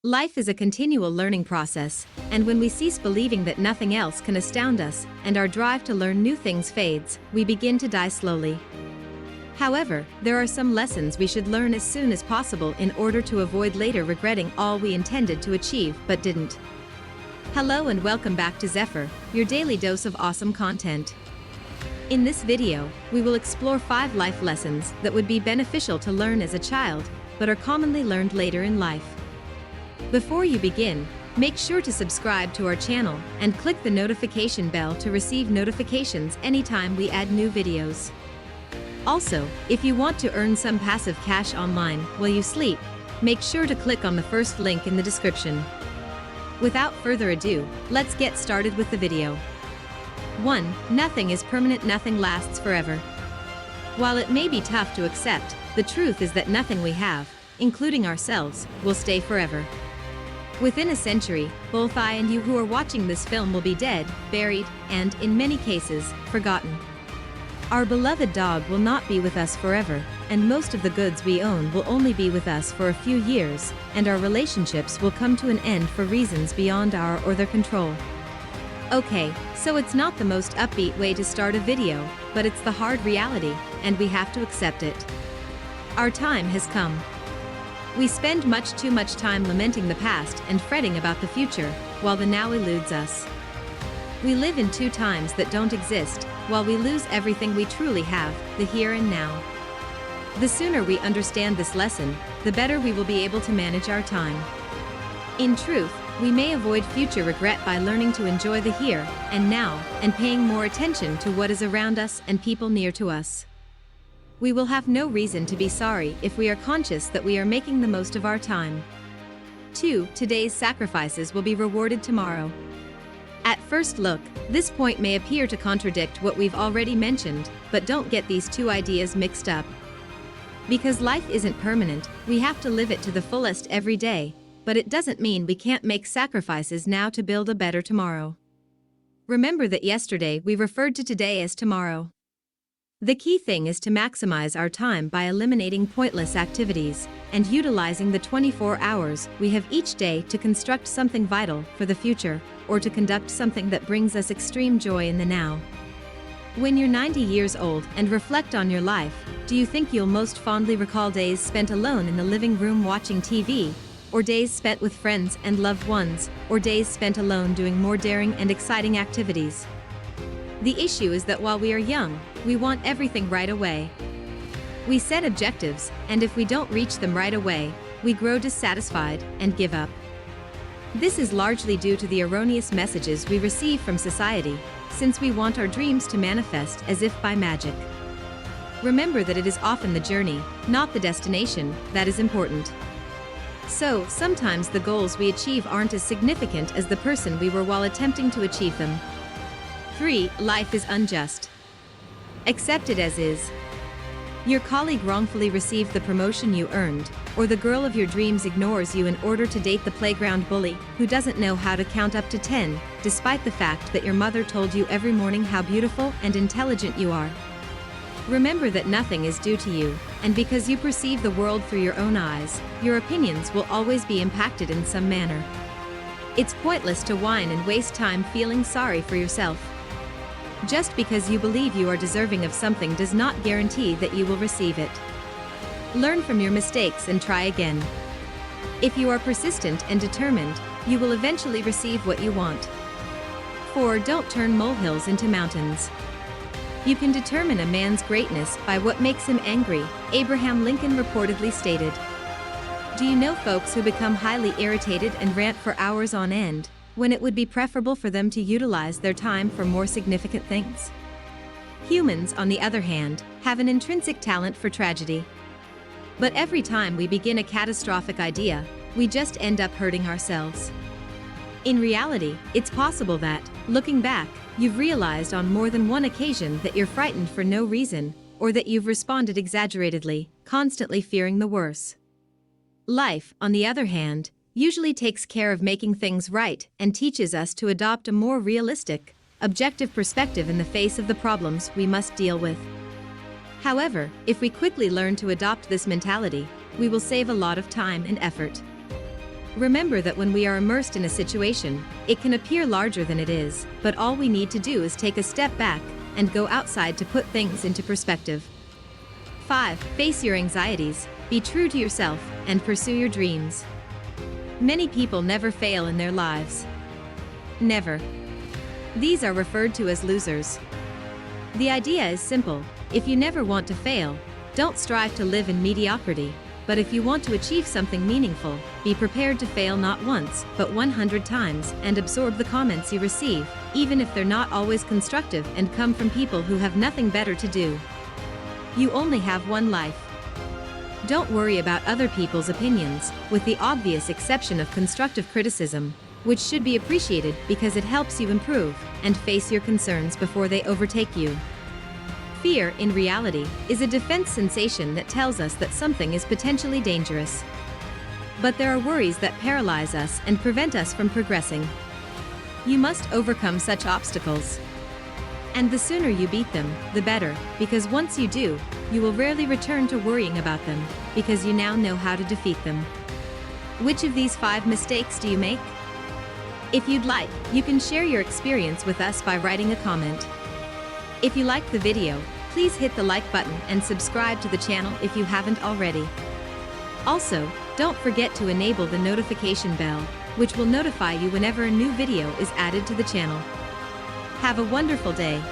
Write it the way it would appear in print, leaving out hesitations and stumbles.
Life is a continual learning process, and when we cease believing that nothing else can astound us, and our drive to learn new things fades, we begin to die slowly. However, there are some lessons we should learn as soon as possible in order to avoid later regretting all we intended to achieve but didn't. Hello and welcome back to Zephyr, your daily dose of awesome content. In this video, we will explore 5 life lessons that would be beneficial to learn as a child, but are commonly learned later in life. Before you begin, make sure to subscribe to our channel and click the notification bell to receive notifications anytime we add new videos. Also, if you want to earn some passive cash online while you sleep, make sure to click on the first link in the description. Without further ado, let's get started with the video. 1. Nothing is permanent, nothing lasts forever. While it may be tough to accept, the truth is that nothing we have, including ourselves, will stay forever. Within a century, both I and you who are watching this film will be dead, buried, and, in many cases, forgotten. Our beloved dog will not be with us forever, and most of the goods we own will only be with us for a few years, and our relationships will come to an end for reasons beyond our or their control. Okay, so it's not the most upbeat way to start a video, but it's the hard reality, and we have to accept it. Our time has come. We spend much too much time lamenting the past and fretting about the future, while the now eludes us. We live in 2 times that don't exist, while we lose everything we truly have, the here and now. The sooner we understand this lesson, the better we will be able to manage our time. In truth, we may avoid future regret by learning to enjoy the here and now, and paying more attention to what is around us and people near to us. We will have no reason to be sorry if we are conscious that we are making the most of our time. 2. Today's sacrifices will be rewarded tomorrow. At first look, this point may appear to contradict what we've already mentioned, but don't get these 2 ideas mixed up. Because life isn't permanent, we have to live it to the fullest every day, but it doesn't mean we can't make sacrifices now to build a better tomorrow. Remember that yesterday we referred to today as tomorrow. The key thing is to maximize our time by eliminating pointless activities and utilizing the 24 hours we have each day to construct something vital for the future, or to conduct something that brings us extreme joy in the now. When you're 90 years old and reflect on your life, do you think you'll most fondly recall days spent alone in the living room watching TV, or days spent with friends and loved ones, or days spent alone doing more daring and exciting activities? The issue is that while we are young, we want everything right away. We set objectives, and if we don't reach them right away, we grow dissatisfied and give up. This is largely due to the erroneous messages we receive from society, since we want our dreams to manifest as if by magic. Remember that it is often the journey, not the destination, that is important. So, sometimes the goals we achieve aren't as significant as the person we were while attempting to achieve them. 3. Life is unjust. Accept it as is. Your colleague wrongfully received the promotion you earned, or the girl of your dreams ignores you in order to date the playground bully who doesn't know how to count up to 10, despite the fact that your mother told you every morning how beautiful and intelligent you are. Remember that nothing is due to you, and because you perceive the world through your own eyes, your opinions will always be impacted in some manner. It's pointless to whine and waste time feeling sorry for yourself. Just because you believe you are deserving of something does not guarantee that you will receive it. Learn from your mistakes and try again. If you are persistent and determined, you will eventually receive what you want. 4. Don't turn molehills into mountains. You can determine a man's greatness by what makes him angry, Abraham Lincoln reportedly stated. Do you know folks who become highly irritated and rant for hours on end, when it would be preferable for them to utilize their time for more significant things? Humans, on the other hand, have an intrinsic talent for tragedy. But every time we begin a catastrophic idea, we just end up hurting ourselves. In reality, it's possible that, looking back, you've realized on more than one occasion that you're frightened for no reason, or that you've responded exaggeratedly, constantly fearing the worst. Life, on the other hand, usually takes care of making things right and teaches us to adopt a more realistic, objective perspective in the face of the problems we must deal with. However, if we quickly learn to adopt this mentality, we will save a lot of time and effort. Remember that when we are immersed in a situation, it can appear larger than it is, but all we need to do is take a step back and go outside to put things into perspective. 5. Face your anxieties, be true to yourself, and pursue your dreams. Many people never fail in their lives. Never. These are referred to as losers. The idea is simple: if you never want to fail, don't strive to live in mediocrity. But if you want to achieve something meaningful, be prepared to fail not once, but 100 times, and absorb the comments you receive, even if they're not always constructive and come from people who have nothing better to do. You only have one life. Don't worry about other people's opinions, with the obvious exception of constructive criticism, which should be appreciated because it helps you improve and face your concerns before they overtake you. Fear, in reality, is a defense sensation that tells us that something is potentially dangerous. But there are worries that paralyze us and prevent us from progressing. You must overcome such obstacles. And the sooner you beat them, the better, because once you do, you will rarely return to worrying about them, because you now know how to defeat them. Which of these 5 mistakes do you make? If you'd like, you can share your experience with us by writing a comment. If you liked the video, please hit the like button and subscribe to the channel if you haven't already. Also, don't forget to enable the notification bell, which will notify you whenever a new video is added to the channel. Have a wonderful day.